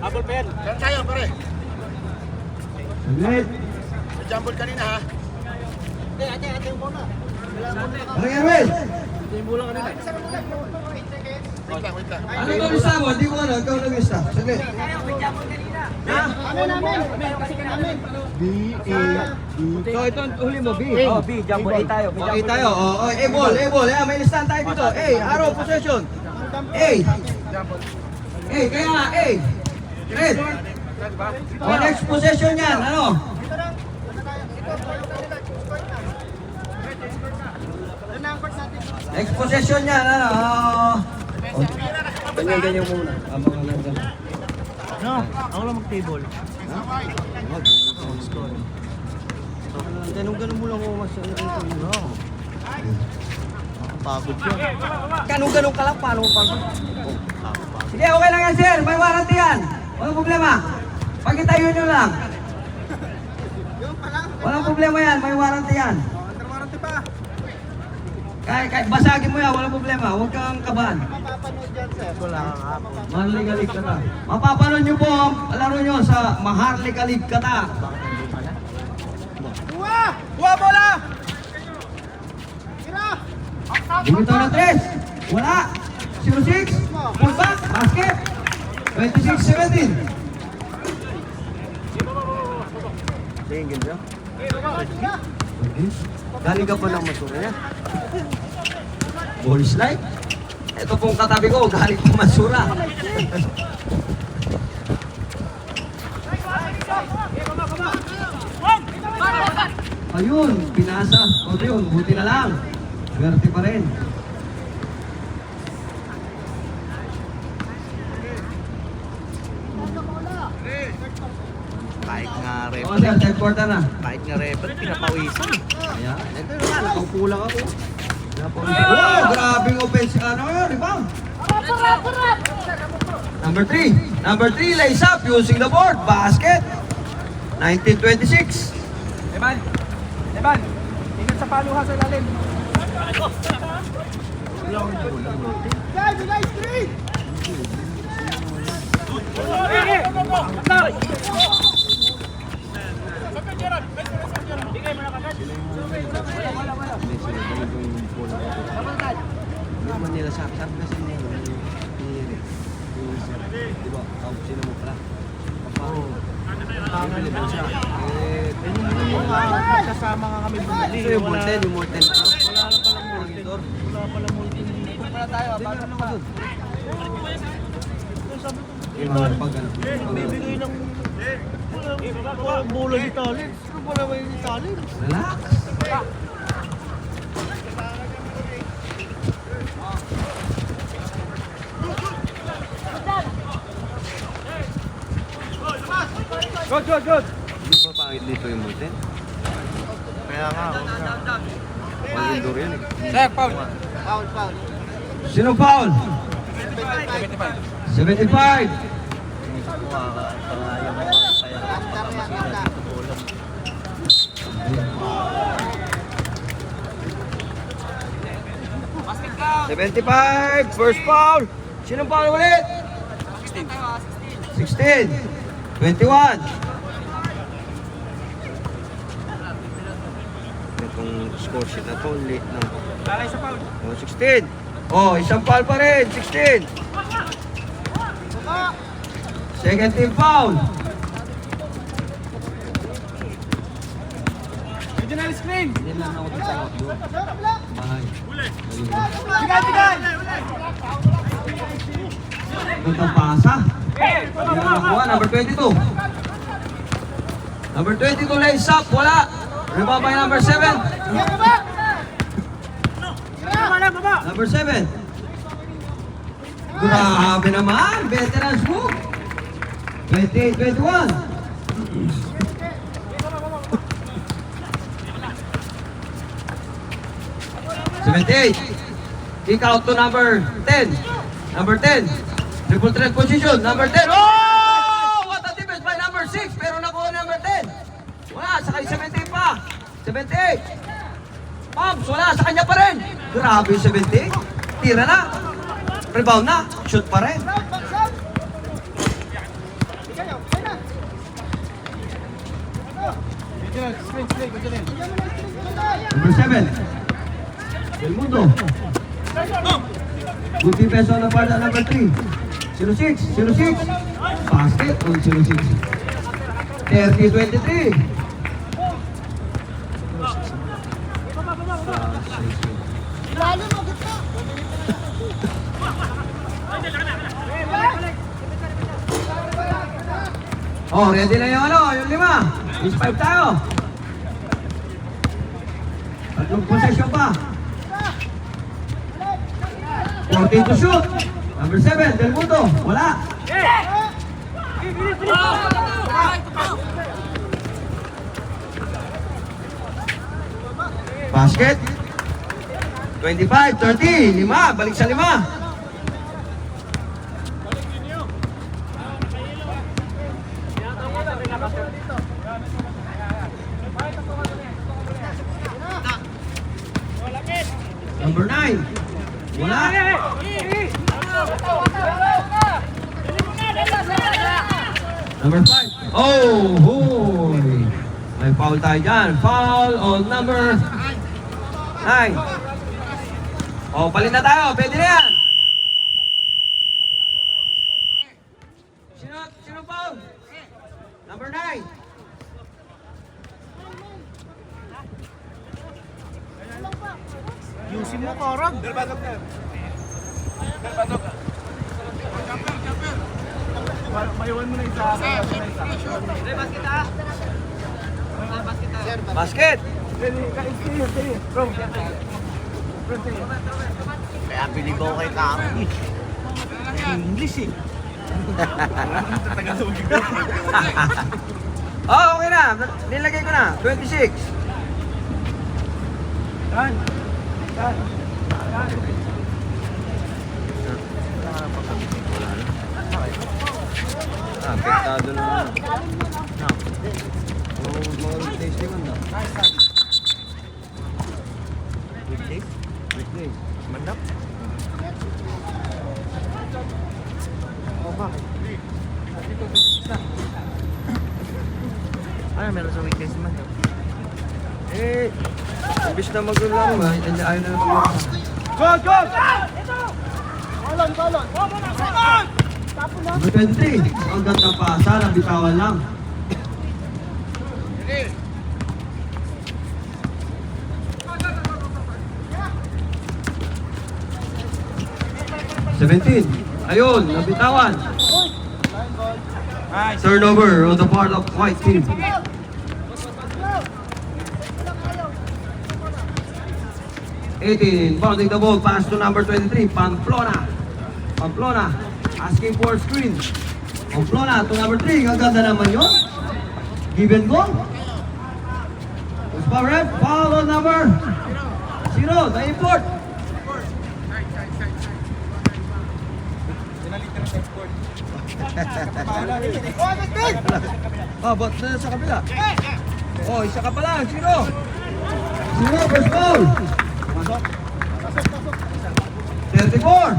Habol pa yan. Yan tayo, pare. Saglit. May jumble kanina, ha? Ate yung muna. Parang Erwin. Yung bulang kanina. Wait lang. Ano ba lista mo? Hindi ko ano. Ikaw nag-lista. Saglit. So ito huli mo, B. Oh, B. Jumbo A tayo. Okay tayo. Oh, A-ball. Ayan, may listahan tayo dito. A, arrow, possession. A. A, kaya nga, A. Red. Oh, next possession yan. Ano? Next possession yan. Ano? Ganyan muna. No, ako lang mag-table. Ganun mo lang ako mas ano. Pagod yan. Ganun ka lang, paano mo pagod? Sige, okay lang yan, sir. May warranty yan. Walang problema. Pagkitayo nyo lang. Walang problema yan. May warranty yan. Kahit basagin mo yan, walang problema. Huwag kang kabahan. Wala kang hapon. Maharlika League Kata. Mapapanood nyo po ang laro nyo sa Maharlika League Kata. Buwa bola! Bumitaw ng 3. Wala. 06. Fullback. Basket. 26-17. Tingin niyo? Galing ka pa ng Masura yan. Ball slide. Ito pong katabi ko, galing po Masura. Ayun, pinasa. O yun, buti na lang. Swerte pa rin. Kahit nga rep. O sir, third quarter na. Kahit nga rep. Pinapawisan. Ayan. Ito naman, nakaupo lang ako. Oh, grabing offense. Ano yun, rebound. Number 3, lays up using the board. Basket. 19-26. Evan! Ingat sa paluha sa lalim. Naman nila sa kasi niya di ba? Sino mo pala? Tangan mo siya. Yung kasama nga kami bumili. So yung Morten, ano? Wala na palang multi. Wala palang multi. Wala tayo. Paano naman doon? Yung mga pag ano. Bibigay ng... Walang bola ni Talin. Ano ba naman yung Talin? Relax. Good! Hindi ba pangit dito yung Morten? Kaya nga, huwag na. Malindor yan eh. Sir, foul! Sino foul? 75. Pangayan mo ba? Kaya masira dito bola. First foul. Sino foul ulit? 16. 21. Itong score sheet na to, late na. Lalay sa foul. Oh, 16. Oh, isang foul pa rin. 16. Second team foul. Regional screen! Hindi lang ako tatawag doon. Bahay. Bigay! Gandang pasa. Number 22. Number 22 lays up. Wala. Rebound by number 7. Number 7. Grabe naman. Veterans move. 28-21. Kick out to number 10. Number 10. Triple threat position. Number 10. Oh! What a defense by number 6. Pero nakuha number 10. Wala. Sakay 17 pa. 78. Pumps. Wala. Sa kanya pa rin. Grabe yung 78. Tira na. Rebound na. Shoot pa rin. Number 7. Del Mundo. Good defense on the part of number 3. 06. Basket on 06. 30-23. Lalo mo, gitna. Oh, ready na yung yung 5. Is 5 tayo. Tatlong possession pa. 14 to shoot. Number 7, Del Mundo. Wala. Basket. 25, 30, 5. Balik sa 5. Number 9. Wala. Number 5. Oh, hoy. May foul tayo dyan. Foul on number 9. Oh, palit na tayo. Pwede na yan. Sino foul? Number 9. Yusin mo, Korog. Mayuan mo na isa. Basket. Bro. Kaya bilib ako kay Karo. English eh. Oh, okay na. Nilagay ko na. 26. Dan. Apektado na. Mga tasting mo na. Weekdays? Mandap. Ano meron sa weekdays naman? Eh, imbis na magulang ba, ayaw na naman. Go! Number 23, ang ganda pa, sana bitawan lang. Ayun, nabitawan. Turnover on the part of white team. 18, bounding the ball, pass to number 23, Pamplona, asking for screen. Pamplona to number 3, ang ganda naman yun. Give and go. Push pa ref, foul on number 0, the import. Ba't na sa kabila? Oh, isa ka pala, 0, first foul. 34.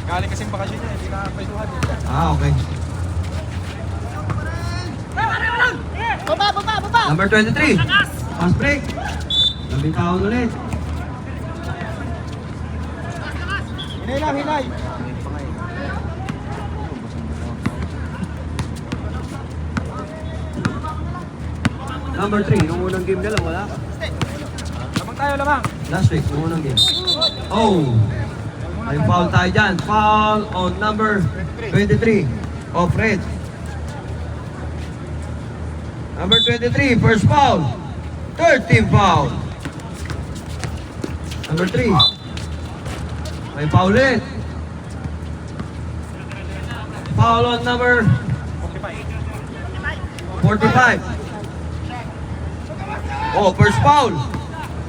Galing kasing bakasyon niya, hindi nakapaytuhan. Okay. Baba! Number 23. Fast break. Nabitawan ulit. Hinay. Number 3. Nung unang game nila, wala ka. Lamang. Last week, nung unang game. Oh. May foul tayo dyan. Foul on number 23. Of red. Number 23, first foul. Third team foul. Number 3. May foul ulit. Foul on number 45. Oh, first foul.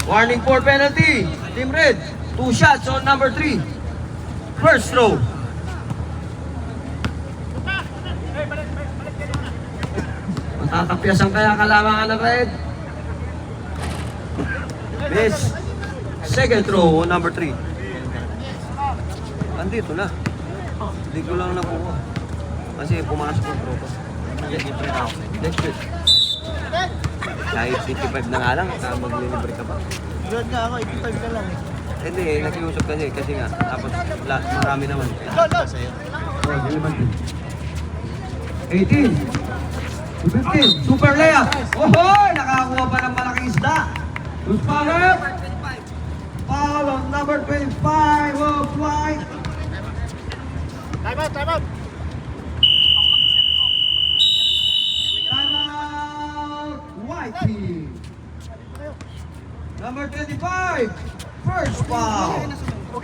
Warning for penalty. Team Red. 2 shots on number 3. First throw. Matatapyasan kaya kalamangan ng Red. Miss. Second throw on number 3. Andito na. Hindi ko lang nakuha. Kasi pumasok yung tropa. Next week. Kahit 85 na nga lang, maglilibre ka pa. Doon nga ako, 85 ka lang eh. Hindi, nakiusap kasi nga. Tapos marami naman. Oh, hindi naman din. 18. 15. Super layup. Ohoy! Nakakuha pa ng malaking isda. Who's power? Foul on number 25 of White. Time out, time out. Timeout, White team. Number 25, first foul.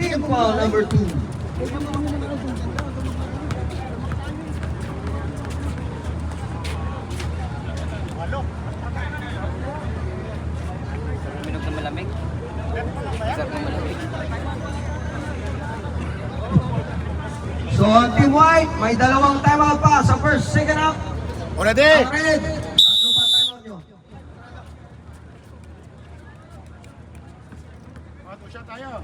Team foul number 2. Minog na malamig. Isar na malamig. So, Team White, may dalawang timeout pa sa first, second half. Una di. Ang red, tatlo pa timeout nyo. Siya tayo.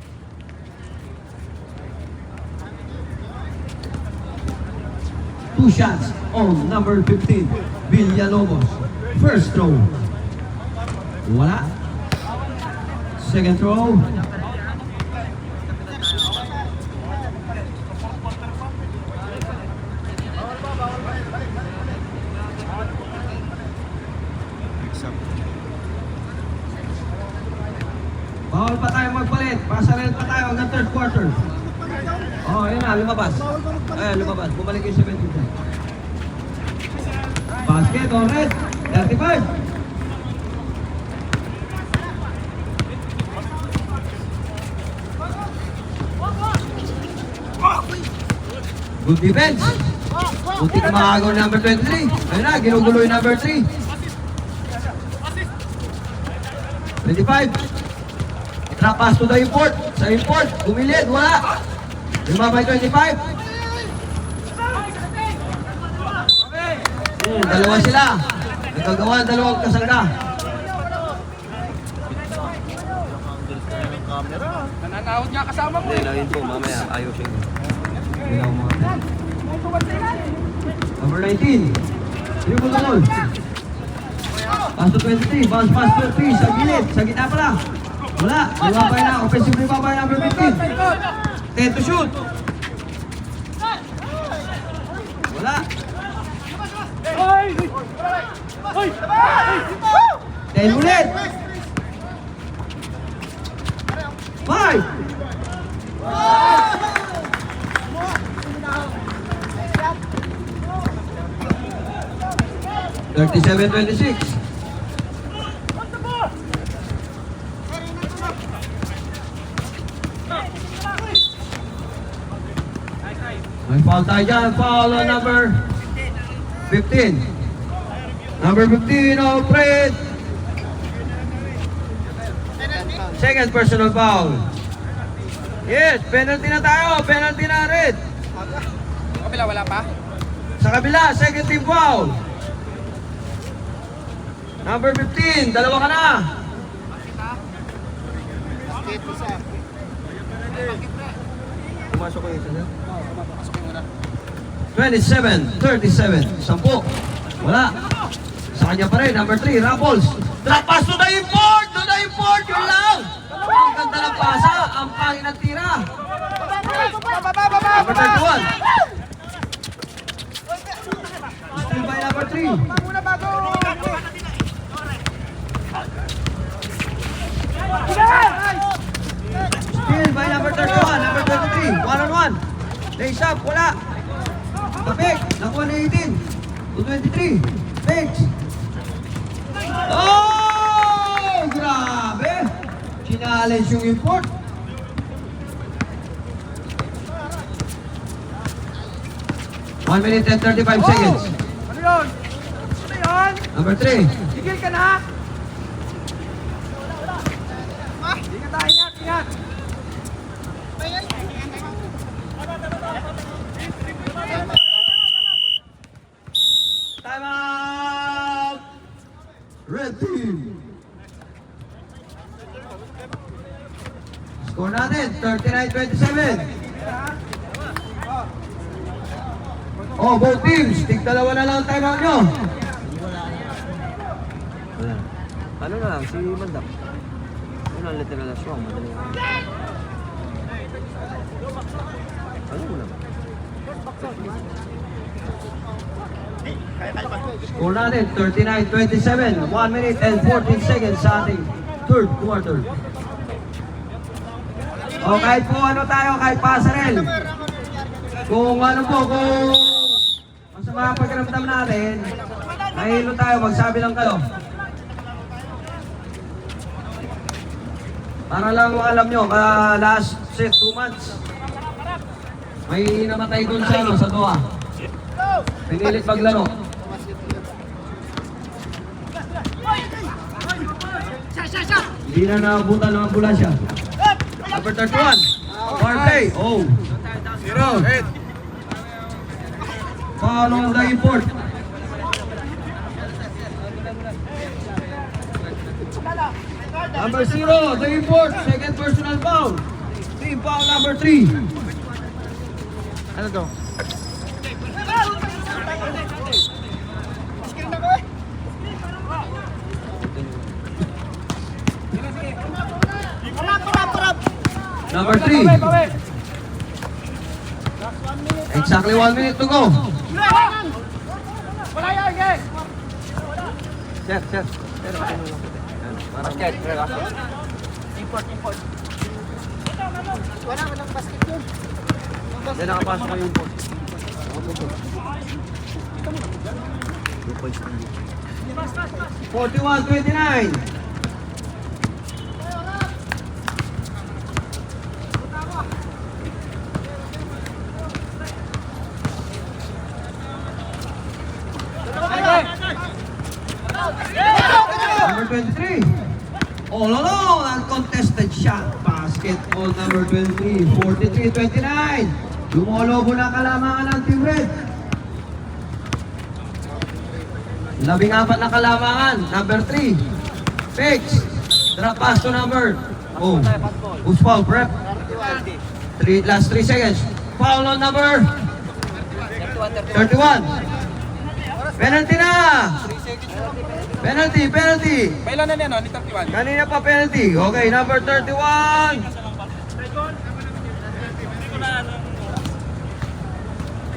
Two shots on number 15, Villalobos. First throw. Wala. Second throw. Bawal pa tayo magpalit. Pasarel pa tayo hanggang third quarter. Oh, yun na, lumabas. Ayan, lumabas. Bumalik yung 17. Basket on red. 35. Good defense. Buti ka makagaw number 23. Ayun na, ginugulo yung number 3. 25. Trap pass to the import. Sa import, bumilid, wala. Lumabay 25. Dalawa sila. Nagagawa ang dalawang kasangga. Nananahod niya kasama mo. Hindi, yun po, mamaya. Ayusin ko. Number 19. Triple goal. Pass to 23. Bounce pass to 3. Sa gilid. Sa gitna pala. Wala. Lumabay na. Offensive lumabay number 15. 10 to shoot. Wala. 10 ulit. 5. Thirty-seven, 26. May foul tayo dyan. Foul on number 15. Number 15 of Fred. Second personal foul. Yes, penalty na tayo. Penalty na red. Kabila, wala pa? Sa kabila, second team foul. Number 15, dalawa ka na. Pumasok ko ito. 27, 37, 10. Wala. Sa kanya pa rin, number 3, Rapples. Drop pass to the import! To the import! Yun lang! Ang ganda ng pasa, ang pangin ng tira. Number 31. Still by number 3. Still by number 31, number 23. One-on-one. Lace up, wala. Kapik, nakuha na 18. 223. Fakes. Oh! Grabe! Challenge yung import. One minute and 35 seconds. Ano yun? Ano yun? Number 3. Tigil ka na! Ingat tayo, ingat, ingat! Time out! Red team. Score natin, 39-27. Oh, both teams, tig dalawa na lang ang time out nyo. Wala. Ano na lang, si Mandak. Ano ang literal aswang, madali lang. Ano mo naman? Score natin, 39-27. 1 minute and 14 seconds sa ating third quarter. O kahit po ano tayo, kahit pasarel. Kung ano po, kung masama ang pagkaramdam natin, nahilo tayo, magsabi lang kayo. Para lang alam nyo, last set 2 months, may namatay doon sa, sa Doha. Pinilit maglaro. Hindi na naabutan ng ambulansya. Number 31, foul play. Oh. Zero. Foul on the import. Number 0, the import. Second personal foul. Team foul number 3. Ano to? Number 3. Exactly 1 minute to go. Sir. Basket, Walang basket yun. Diyan nakapasok ko yung post. 41-29. Number 23. All along, uncontested shot. Basketball number 23. 43-29. Lumolobo na kalamangan ng Team Red. 14 na kalamangan. Number 3. Fix. Drop pass to number. Oh. Who's foul, prep? Last 3 seconds. Foul on number 31. Penalty na! Penalty. Kailan na niya, no? Ni 31. Kanina pa penalty. Okay, number 31.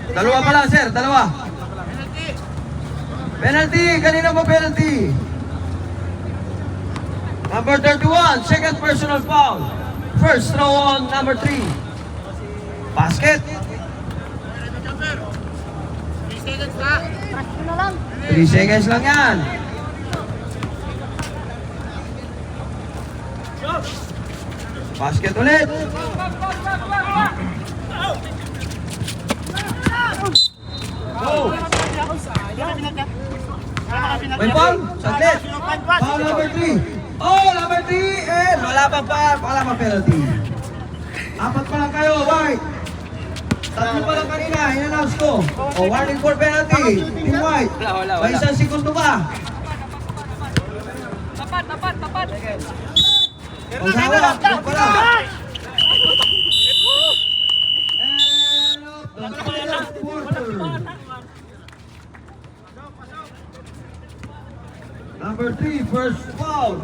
Dalawa pala, sir. Dalawa. Penalty. Kanina pa penalty. Number 31. Second personal foul. First throw on number 3. Basket. 3 seconds lang yan. Basket ulit. Oh. May foul? Saglit. Foul number 3. Oh, number 3. And wala pa penalty. 4 pa lang kayo, white. 3 pa lang kanina, in-announce ko. Oh, warning for penalty. Team white. Wala. May 1 segundo pa. Tapat. Oh, sawa. Wala. And the third quarter. Number 3, first foul.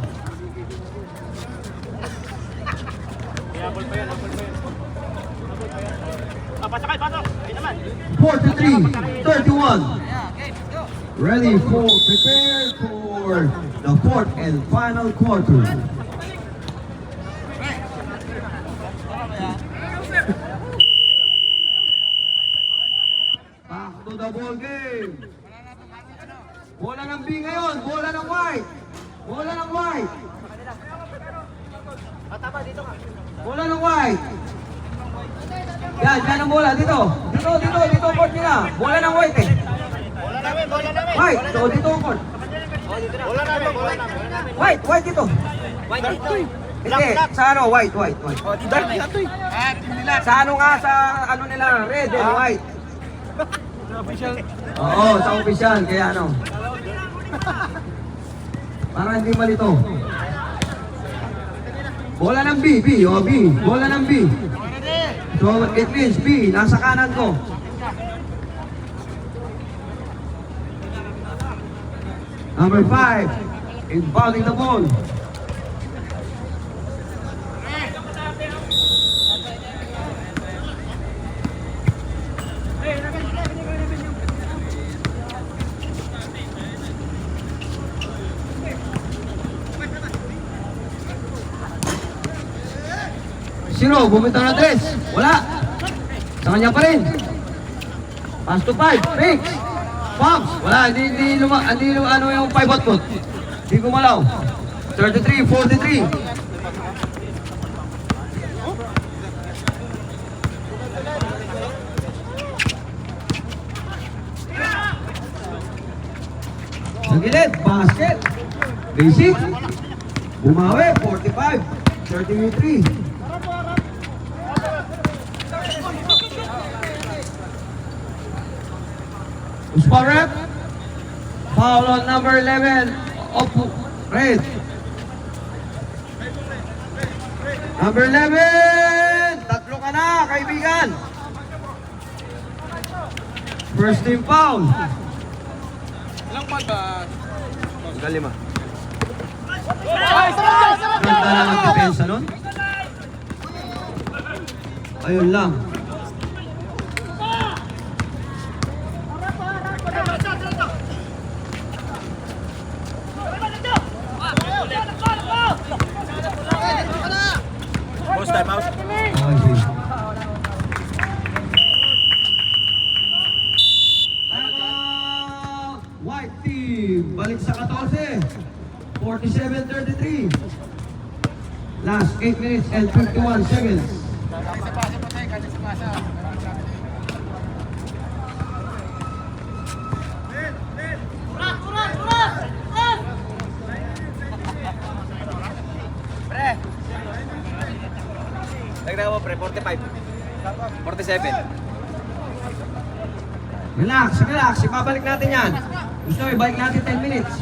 43-31. Ready for, prepare for the fourth and final quarter. Back to the ball game. Bola ng B ngayon, bola ng white. Bola ng white. Bola ng white. Yan ang bola. Dito, court nila. Bola ng white eh. White, so dito ang court. White dito. Hindi, sa ano, white. Sa ano nga, sa ano nila, red and white. Oo, sa official, kaya ano. Para hindi malito. Bola ng B. Bola ng B. So it means B, nasa kanan ko. Number 5, Inbounding the ball. Sino? Bumitaw na tres. Wala. Sa kanya pa rin. Pass to 5. Fix. Pops. Wala. Hindi ano yung 5 hot foot. Hindi gumalaw. 33-43. Sa gilid. Basket. Basic. Bumawi. 45-33. Spot rep. Foul on number 11 of Red. Number 11. Tatlo ka na, kaibigan. First team foul. Ilang pa ba? Galima. Ganda lang ang depensa nun. Ayun lang. Post time out. Okay, sige. Timeout! White team, balik sa 14. 47-33. Last 8 minutes and 51 seconds. Nagdaga mo pre, 45. 47. Relax, relax. Ibabalik natin yan. Gusto mo, ibalik natin 10 minutes.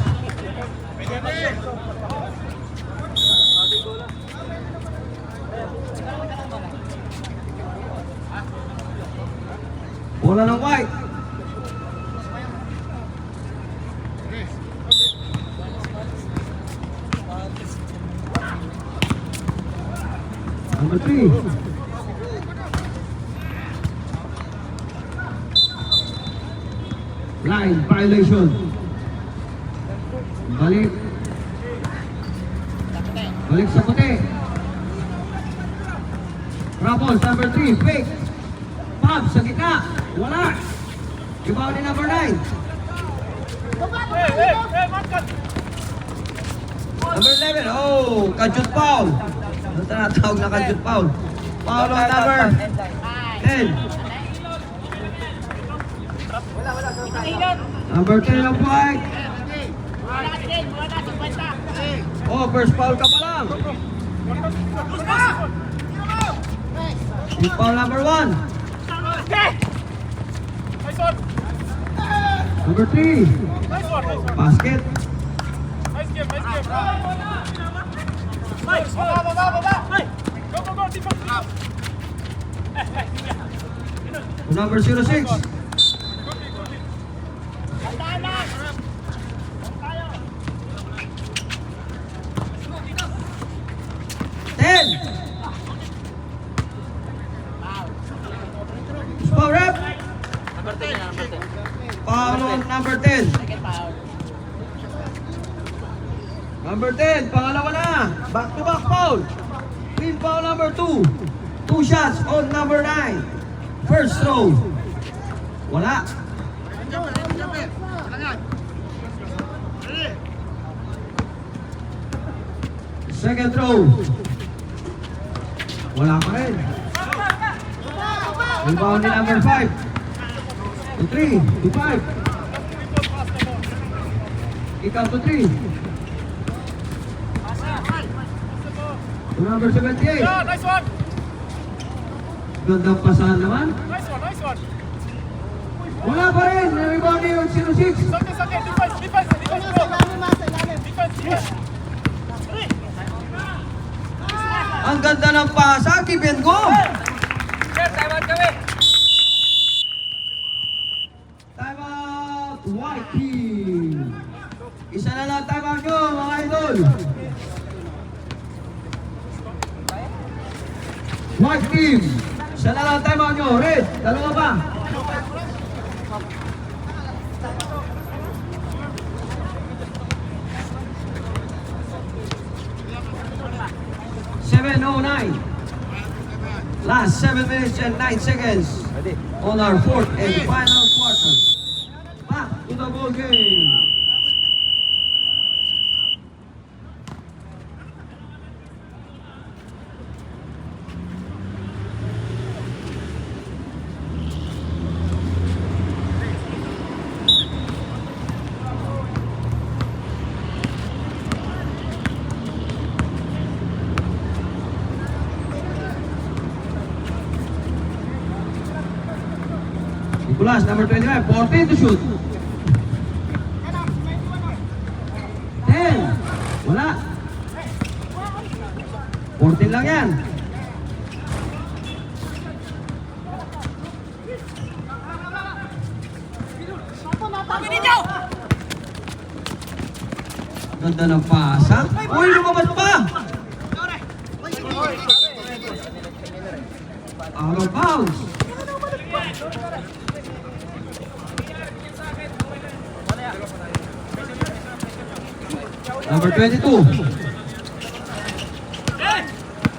Bola ng white. Number 3. Line violation. Balik. Balik sa puti. Rapples, number 3. Fake. Pop sa gitna. Wala. Ibaw ni number 9. Number 11. Oh, kajut foul. Ano tinatawag na kajut foul? Foul on number 10. Number 10 ang white. Oh, first foul ka pa lang. Yung foul number 1. Number 3. Basket. Number 06. Spot rep. Foul on number 10. Number 10, pangalawa na. Back to back foul. Clean foul number 2. 2 shots on number 9. First throw. Wala. Second throw. Wala pa rin. Rebound ni number 5. To 3, to 5. Kick out to 3. To number 78. Yeah, nice one. Gandang pasahan naman. Nice one, nice one. Wala pa rin. Rebound ni yung 06. Sakit, sakit. Defense, defense, defense, bro. Defense, defense. Ang ganda ng pasa. Keep and go. Sir, time out kami. Time out. White team. Isa na lang time out nyo, mga idol. White team. Isa na lang time out nyo. Red, dalawa pa. Last 7 minutes and 9 seconds on our fourth and final quarter. Back to the ball game. Nicolas, number 25, 14 to shoot. 10. Wala. 14 lang yan. Ganda ng pasa. Uy, lumabas pa! Out of bounds. Number 22.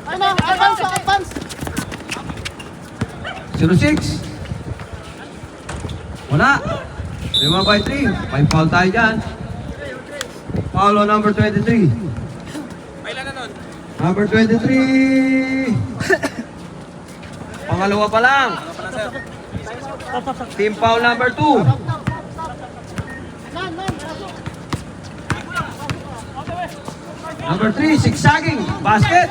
Ano? Advance, advance. 06. Wala. 5 by 3. May foul tayo dyan. Foul on number 23. Number 23. Pangalawa pa lang. Team foul number 2. Number 3, zigzagging. Basket.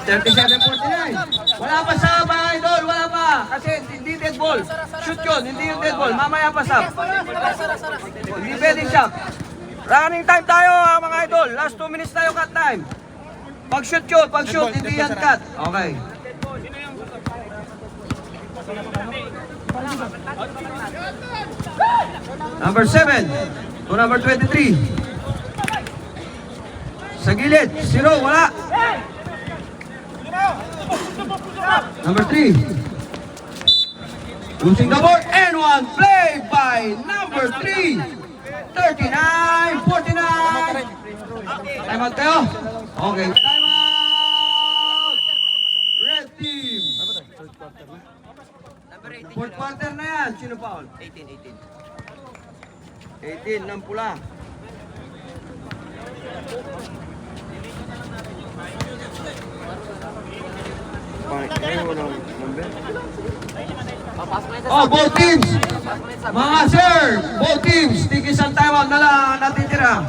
37-49. Wala pa sa mga idol. Wala pa. Kasi hindi dead ball. Shoot yun. Hindi yung dead ball. Mamaya pa sab. Hindi pwedeng shot. Running time tayo mga idol. Last 2 minutes tayo cut time. Pag shoot yun. Pag shoot. Hindi yan cut. Okay. Number 7 to number 23. Sa gilid, 0, wala. Number 3. Losing the board and one play by number 3. 39-49. Time out kayo? Okay, time out. Red team. Fourth quarter na yan. Sino foul? 18 ng pula. Oh, both teams. Mga sir, both teams. Tigisan timeout na lang ang natitira.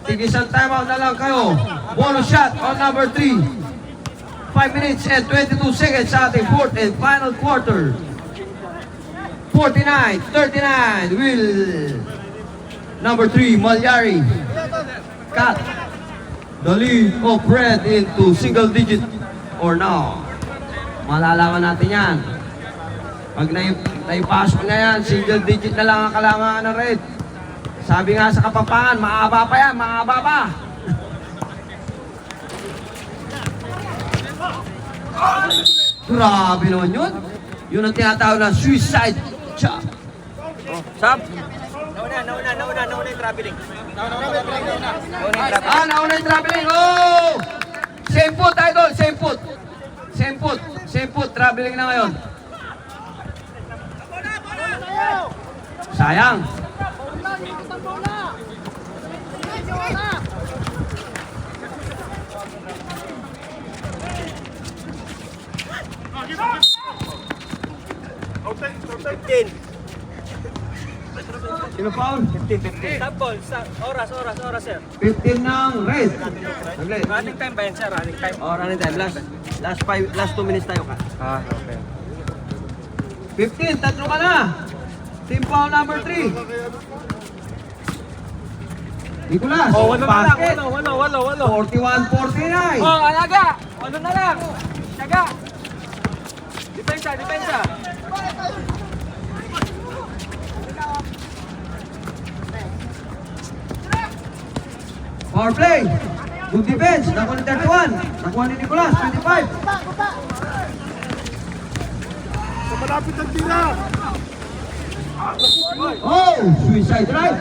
Tigisan timeout na lang kayo. Bonus shot on number 3. 5 minutes and 22 seconds sa ating fourth and final quarter. 49-39 will number 3, Malyari cut the lead of Red into single digit or no. Malalaman natin yan. Pag naipasok na yan, single digit na lang ang kailangan ng Red. Sabi nga sa Kapampangan, maaba pa yan, maaba pa. Grabe naman yun. Yun ang tinatawag na suicide chop. Oh, sab? Nauna yung traveling. Nauna yung traveling. Oh! Same foot, idol. Same foot. Same foot. Same foot. Traveling na ngayon. Sayang. Sino foul? 15. Stop ball. Oras, sir. 15 ng Red. Saglit. Running time ba yan, sir? Running time. Oh, running time. Last 2 minutes tayo ka. Okay. 15, tatlo ka na. Team foul number 3. Nicolas, basket. Walo. 41-49. Oh, alaga. Walo na lang. Tiyaga. Depensa. Power play. Good defense. Nakuha ni 31. Nakuha ni Nicolas, 25. Malapit ang tira. Oh, suicide drive.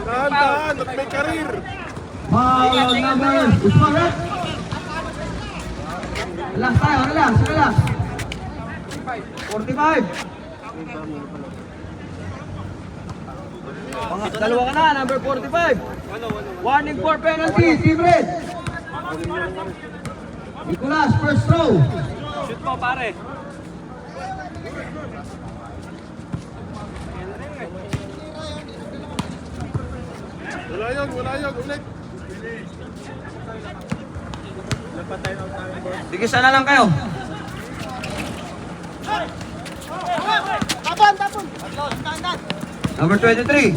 Dahan-dahan at may karir. Foul number, Usman, right? Relax tayo, relax, relax. 45. Dalawa ka na, number 45. Warning for penalty, Team Red. Nicolas, first throw. Shoot mo, pare. Wala yun, ulit. Tigisan na lang kayo. Tapon. Number 23.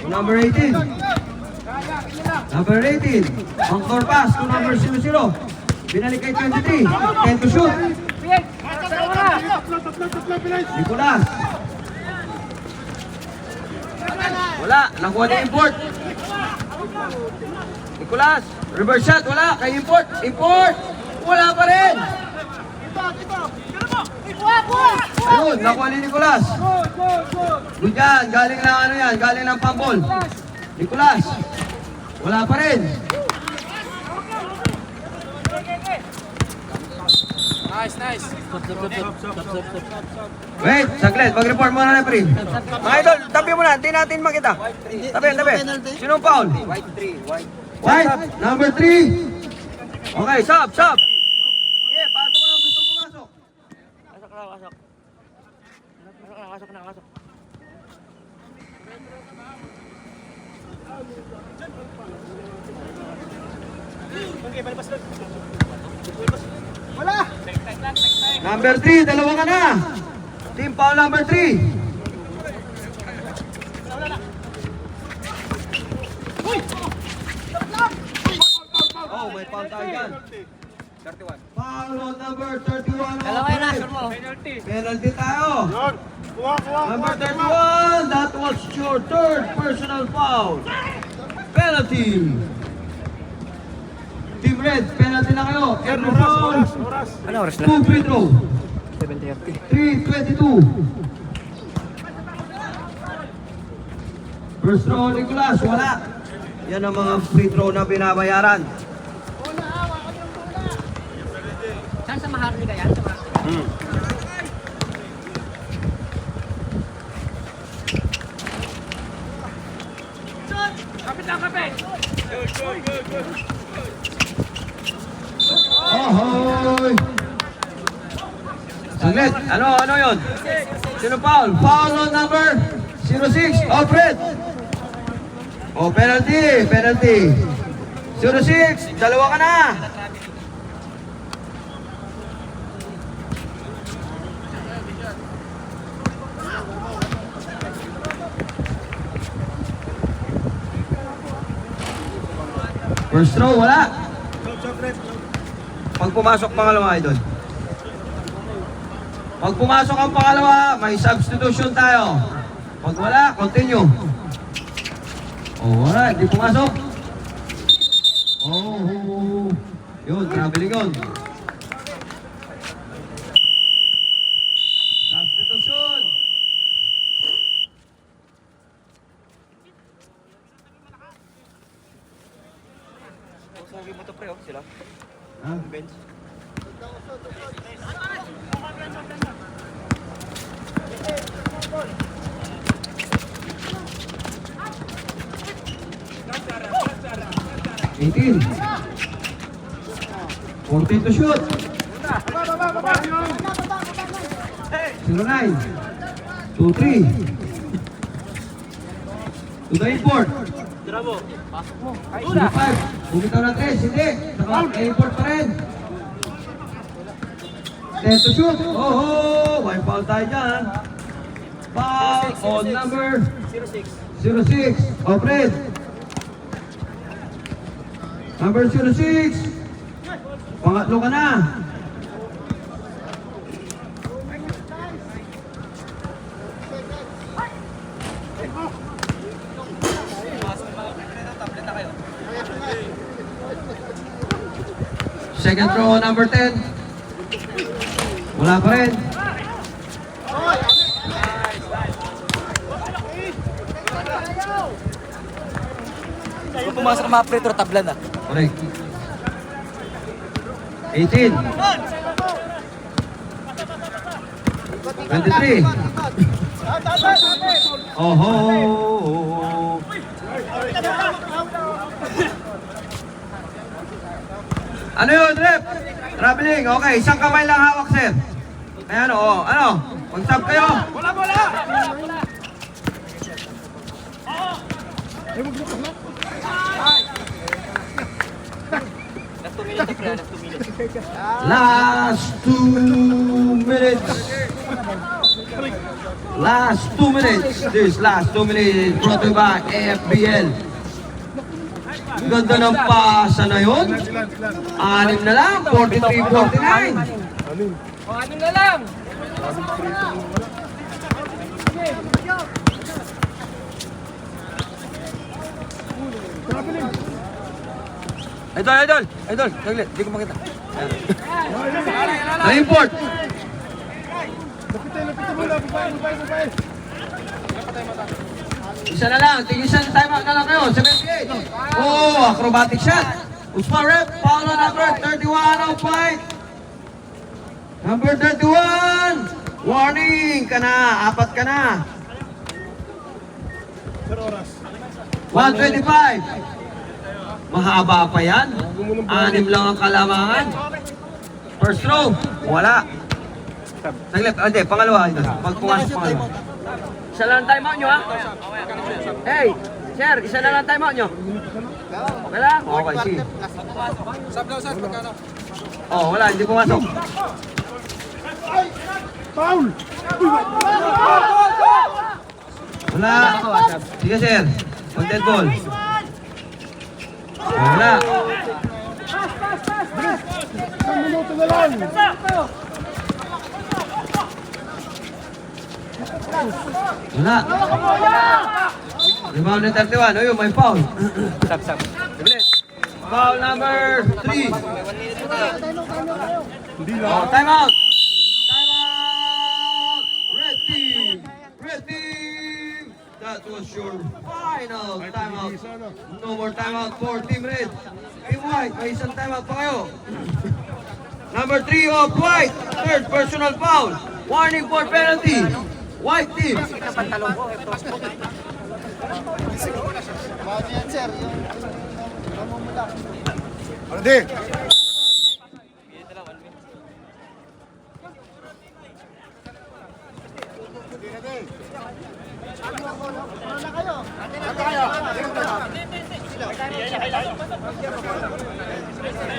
Number 18. Number 18. Backdoor pass to number 00. Binalik kay 23. 10 to shoot. Tatlo, bilis. Nicolas. Wala. Nakuha ni import. Nicolas. Reverse shot. Wala. Kay import. Import. Wala pa rin. Ayun. Nakuha ni Nicolas. Good yan. Galing ng ano yan. Galing ng pambol. Nicolas. Wala pa rin. Nice. Wait, saglit. Mag-report muna na, pre. Mga idol, tabi mo na. Hindi natin makita. Tabi. Sinong foul? White, number 3. Okay, stop. Yeah, pasok na. Gusto pumasok. Pasok. Number 3, dalawa ka na. Team foul number 3. Oh, may foul tayo dyan. 31. Foul on number 31. Dalawa na, penalty tayo. Yun. Kuha. Number 31, that was your third personal foul. Penalty. Team Red, penalty na kayo. Every foul. Ano oras 2 free throw. 7:30. 3:22. First throw, Nicolas, wala. Yan ang mga free throw na binabayaran. Saan sa Maharlika yan? Sa Maharlika? Ahoy! Saglit, ano yun? Sino foul? Foul on number 06, Alfred! Oh, penalty. 06, dalawa ka na! First throw, wala. Pag pumasok pangalawa, idol. Pag pumasok ang pangalawa, may substitution tayo. Pag wala, continue. Oh, wala, hindi pumasok. Oh, yun, traveling yun. Substitution. Sabi mo to pre, sila. Ha? Bench. $18. 14 to shoot. 09. 2-3. To the import. 05. Bumitaw na 3. Hindi. Naka-import pa rin. 10 to shoot. Oh, may foul tayo dyan. Foul on number 06. Alfred. Number 06. Pangatlo ka na. second throw, number 10. Wala pa rin. Kung pumasok ang mga free throw, tabla na. Correct. 18. 23. Oh ho. Ano yun, rep? Traveling, okay. Isang kamay lang hawak, sir. Ayan, oh. Ano? Mag-stop kayo. Last 2 minutes. Last 2 minutes. This last 2 minutes brought to you by AFBL. Ganda ng pasa na yun. 6 na lang. 43-49. O, ano na lang? Idol! Saglit, di ko makita. Na-import. Isa na lang. Tigisan timeout na lang kayo. 78. Oh, acrobatic shot. Usman rep. Foul on number 31 on point. Number 31. Warning ka na. 4 ka na. 125. Mahaba pa yan. 6 lang ang kalamangan. First throw. Wala. Saglit. Hindi, pangalawa. Pag pumasok pangalawa. Isa lang ang timeout nyo, ha? Hey, sir, isa na lang ang timeout nyo. Okay lang? Okay, sige. Oh, wala. Hindi pumasok. Wala. Sige, sir. Pag-dead ball. Oh, wala. Wala. Rebound ng 31. Ayun, may foul. Foul number 3. Oh, time out. Time out. Red team. Red team. That was your final timeout. No more timeout for Team Red. Team White, may isang timeout pa kayo. Number 3 of White. Third personal foul. Warning for penalty. White team.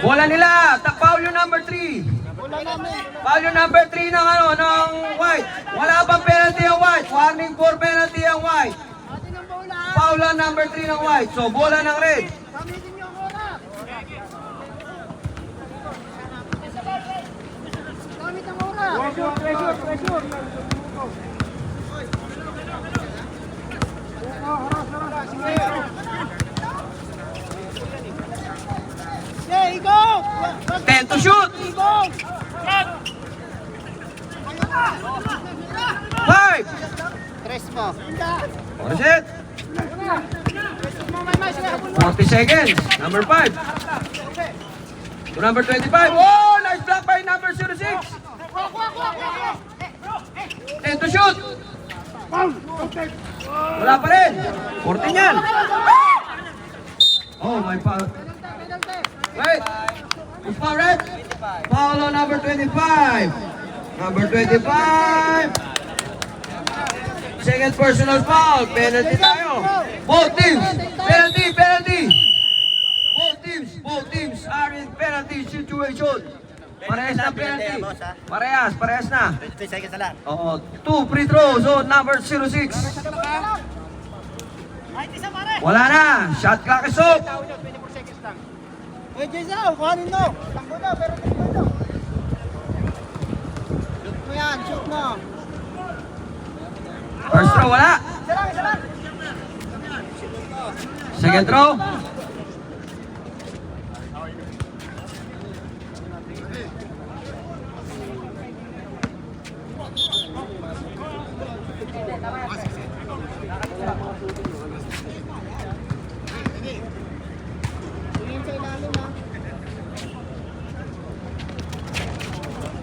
Bola nila. Foul yung number 3. Foul yung number 3 ng ng White. Wala bang penalty ang White? Warning for penalty ang White. Foul ang number 3 ng White. So, bola ng Red. Hey, go! 10 to shoot. 5. Tres mo. What is it? 40 seconds. Number 5. To number 25. Oh, nice block by number 06. 10 to shoot. Wala pa rin. 14 yan. Oh, my foul. Wait. Who's foul red? Foul on number 25. Number 25. Second personal foul. Penalty tayo. Both teams. Penalty. Both teams are in penalty situation. Parehas na penalty. Parehas na. 3 seconds na lang. Oo. 2 free throws on number 06. Wala na. Shot clock is off. Hey, Jason, kuhanin mo. Takbo na, pero takbo na. Shoot mo yan, shoot mo. First throw, wala. Isa lang. Second throw.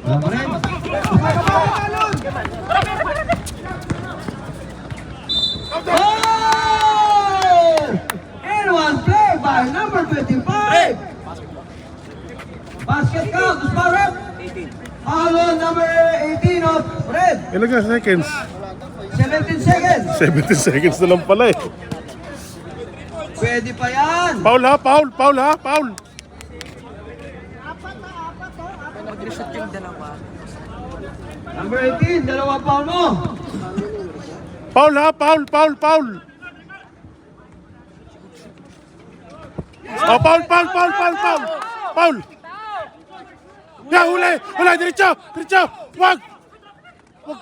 Wala pa rin. Oh! And one play by number 25. Basket count, Sparrow. Foul on number 18 of Red. Ilan ka seconds? 17 seconds. 17 seconds na lang pala eh. Pwede pa yan. Foul ha, foul, foul ha, foul. Number 18, dalawa foul mo. Foul ha, foul, foul, foul. Oh, foul, foul, foul, foul, foul. Foul. Ya, huli, huli, diretso, diretso. Wag. Wag.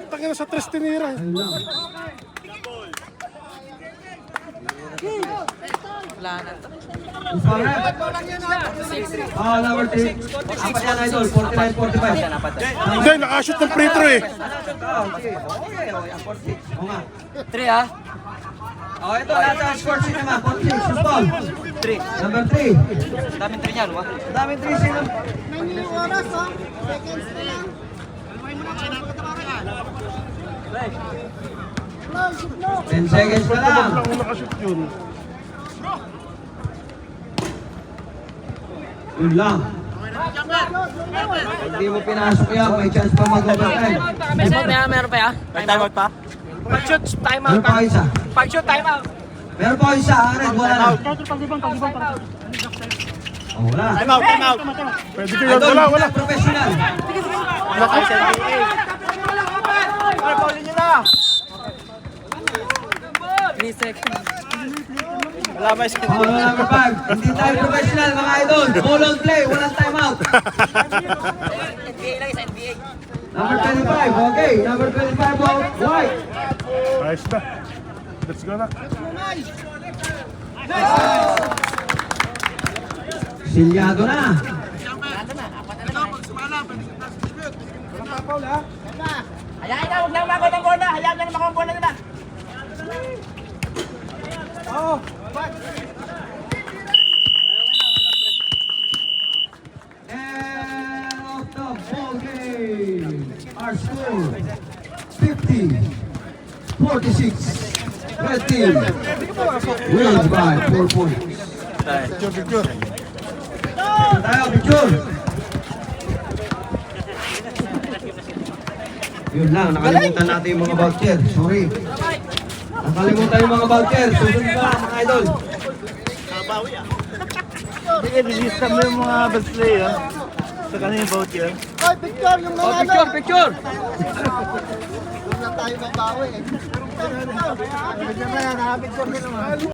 Putang ina sa tres tinira. Oh, number 3. Apat yan, idol. 49-45. Hindi, nakashoot ng free throw eh. Oo nga. 3 ha? Oh, ito, nasa score sheet naman. 46, foul. 3. Number 3. Daming 3 niyan, wa? Daming 3 sino? May oras, oh. Seconds na lang. No, shoot, no. 10 seconds pa lang. Lang nakashoot yun. Yun lang. Hindi mo pinasok yan, may chance pa mag-overtime. Meron pa ya? May time out pa? Pag-shoot, time out Meron pa isa. Pag-shoot, time out. Meron pa isa, Red, wala na. Oh, wala. Time out, time out. Pwede ko yan, wala, wala. Professional. Wala tayo sa NBA. Ay, paulin nyo na. 3 seconds. Wala ba yung Oh, number 5. Hindi tayo professional, mga idol. Ball on play, walang timeout. NBA lang sa NBA. Number 25, okay. Number 25, out. White. Ayos na. Let's go na. Silyado na. Hayaan na, huwag na umakot ang bola. Hayaan na naman ang bola nila. And of the ball game. Our score 50-46. Red team wins by 4 points. Picture. Tayo, picture. Yun lang, nakalimutan natin yung mga voucher. Sorry. Nakalimutan yung mga voucher. Susunod pa, mga idol. Release mo yung mga best player. Sa kanina voucher. Oy, picture yung Oh, nanalo. picture. Huwag na tayo mabawi eh. Picture na yan, ha? Picture na naman.